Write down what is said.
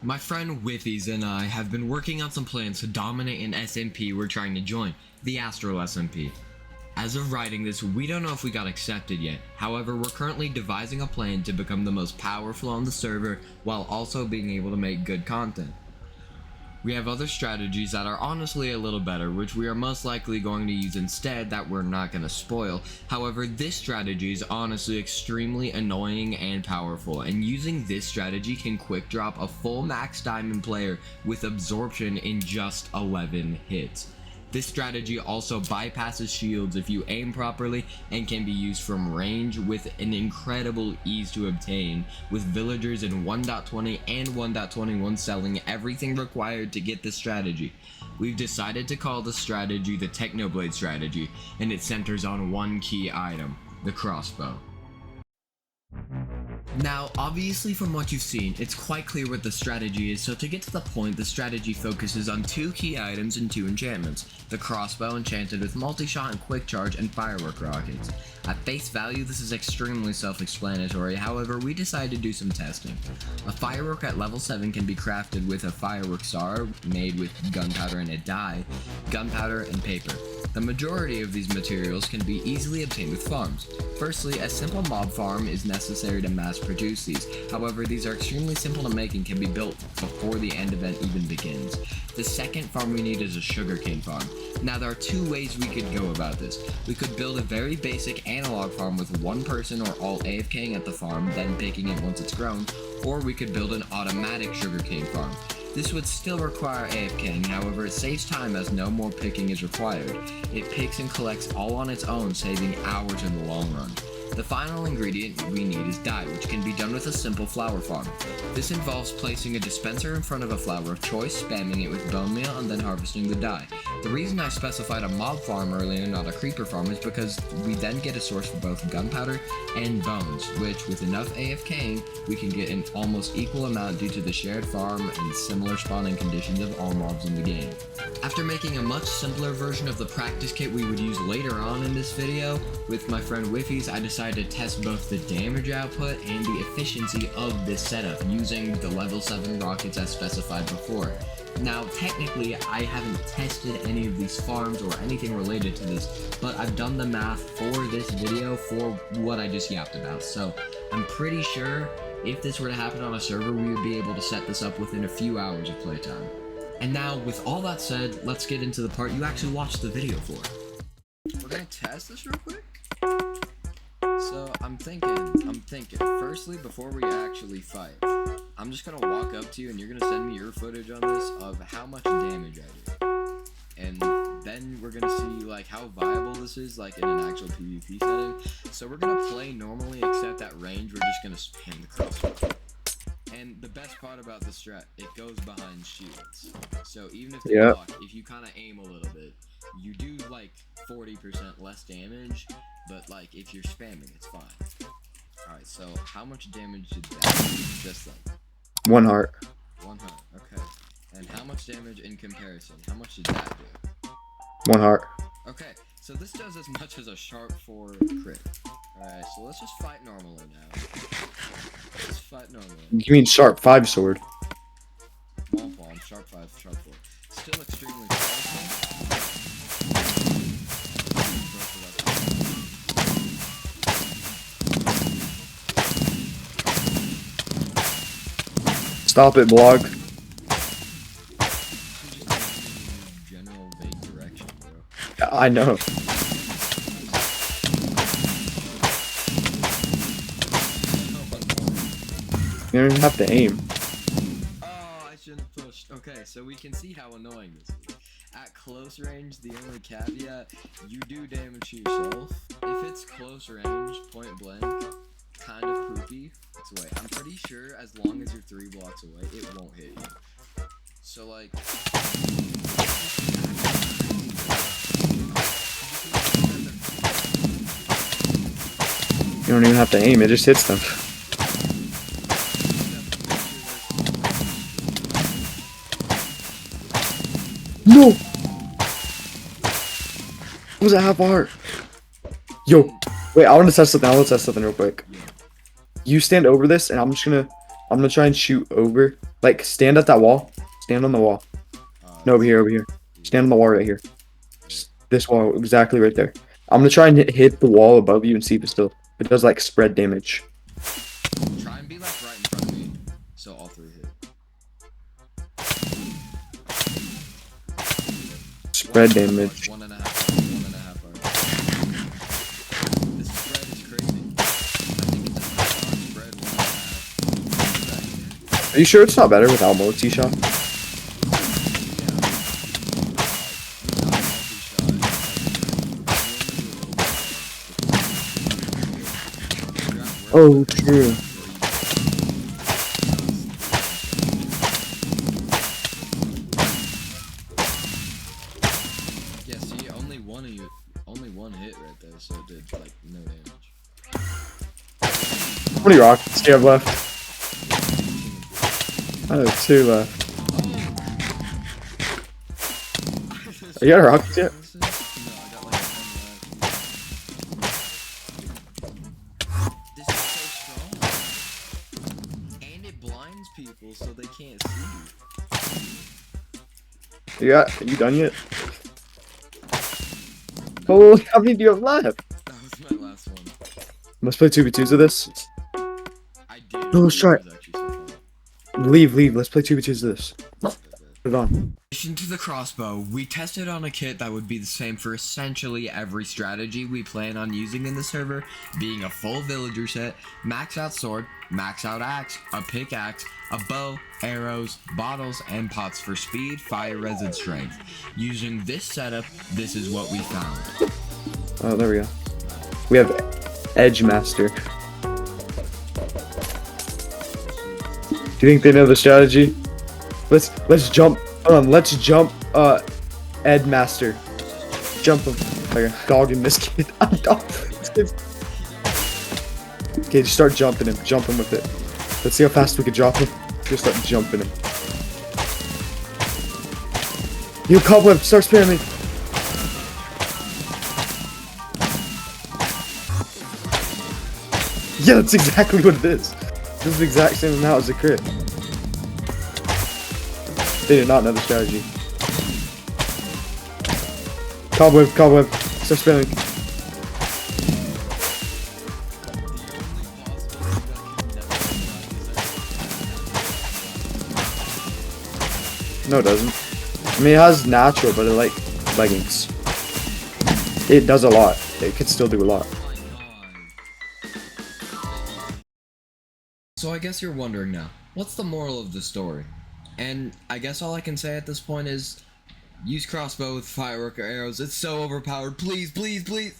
My friend Withies and I have been working on some plans to dominate an SMP we're trying to join, the Astral SMP. As of writing this, we don't know if we got accepted yet. However, we're currently devising a plan to become the most powerful on the server while also being able to make good content. We have other strategies that are honestly a little better, which we are most likely going to use instead that we're not going to spoil. However, this strategy is honestly extremely annoying and powerful, and using this strategy can quick drop a full max diamond player with absorption in just 11 hits. This strategy also bypasses shields if you aim properly and can be used from range with an incredible ease to obtain, with villagers in 1.20 and 1.21 selling everything required to get this strategy. We've decided to call this strategy the Technoblade strategy, and it centers on one key item, the crossbow. Now, obviously from what you've seen, it's quite clear what the strategy is, so to get to the point, the strategy focuses on two key items and two enchantments. The crossbow enchanted with multi-shot and quick charge and firework rockets. At face value, this is extremely self-explanatory, however, we decided to do some testing. A firework at level 7 can be crafted with a firework star made with gunpowder and a dye, gunpowder and paper. The majority of these materials can be easily obtained with farms. Firstly, a simple mob farm is necessary to mass produce these. However, these are extremely simple to make and can be built before the end event even begins. The second farm we need is a sugarcane farm. Now, there are two ways we could go about this. We could build a very basic analog farm with one person or all AFKing at the farm, then picking it once it's grown, or we could build an automatic sugarcane farm. This would still require AFKing, however it saves time as no more picking is required. It picks and collects all on its own, saving hours in the long run. The final ingredient we need is dye, which can be done with a simple flower farm. This involves placing a dispenser in front of a flower of choice, spamming it with bone meal, and then harvesting the dye. The reason I specified a mob farm earlier, not a creeper farm, is because we then get a source for both gunpowder and bones, which with enough AFKing, we can get an almost equal amount due to the shared farm and similar spawning conditions of all mobs in the game. After making a much simpler version of the practice kit we would use later on in this video, with my friend Wiffies, I decided to test both the damage output and the efficiency of this setup using the level 7 rockets as specified before. Now, technically, I haven't tested any of these farms or anything related to this, but I've done the math for this video for what I just yapped about, so I'm pretty sure if this were to happen on a server, we would be able to set this up within a few hours of playtime. And now, with all that said, let's get into the part you actually watched the video for. We're gonna test this real quick. So, I'm thinking, firstly, before we actually fight, I'm just gonna walk up to you and you're gonna send me your footage on this of how much damage I do. And then we're gonna see, like, how viable this is, like, in an actual PvP setting. So we're gonna play normally, except at range, we're just gonna spam the crossbow. And the best part about the strat, it goes behind shields. So even if they block, if you kind of aim a little bit, you do like 40% less damage, but like if you're spamming, it's fine. Alright, so how much damage did that do? Just like 1 heart. 1 heart, okay. And how much damage in comparison? How much did that do? 1 heart. Okay, so this does as much as a sharp 4 crit. Alright, so let's just fight normally now. Let's fight normally. You mean sharp 5 sword? Small palm, sharp 5, sharp 4. Still extremely powerful. Stop it, blog. General vague direction, bro. I know. You don't even have to aim. Oh, I shouldn't have pushed. Okay, so we can see how annoying this is. At close range, the only caveat, you do damage to yourself. If it's close range, point blank, kind of poopy, it's away. I'm pretty sure as long as you're 3 blocks away, it won't hit you. So like... You don't even have to aim, it just hits them. No! What was that half a heart? Yo, wait, I want to test something real quick. You stand over this, and I'm gonna try and shoot over Like, stand at that wall. Stand on the wall. No, over here, over here. Stand on the wall right here. Just this wall, exactly right there. I'm gonna try and hit the wall above you and see if it does like spread damage. Try and be like right in front of me, so all three hit. Spread damage. 1.5 hours. This spread is crazy. I think it's a spread 1.5. Are you sure it's not better without multi-shot? Oh, true. Yeah, see, only one hit right there, so it did like no damage. How many rockets do you have left? Oh, 2 left. Are you out of rockets yet? No, I got like 1 left. This is so strong. And it blinds people so they can't see. Are you done yet? Oh, how many do you have left? That was my last one. Let's play 2v2s of this. I did. No, let's try it. Was actually so fun. Leave. Let's play 2v2s of this. Put it on. In addition to the crossbow, we tested on a kit that would be the same for essentially every strategy we plan on using in the server, being a full villager set, max out sword, max out axe, a pickaxe, a bow, arrows, bottles, and pots for speed, fire res, and strength. Using this setup, this is what we found. Oh, there we go. We have Edge Master. Do you think they know the strategy? Let's jump. Let's jump. Ed Master. Jump him. Like a dog in this kid. I'm dog. Okay, just start jumping him. Jump him with it. Let's see how fast we can drop him. Just start jumping him. You cobweb, start spamming. Yeah, that's exactly what it is. This is the exact same amount as a crit. They did not know the strategy. Cobweb, start spamming. No, it doesn't. I mean, it has natural, but it like leggings. It does a lot. It could still do a lot. So I guess you're wondering now, what's the moral of the story? And I guess all I can say at this point is, use crossbow with firework or arrows. It's so overpowered. Please, please, please.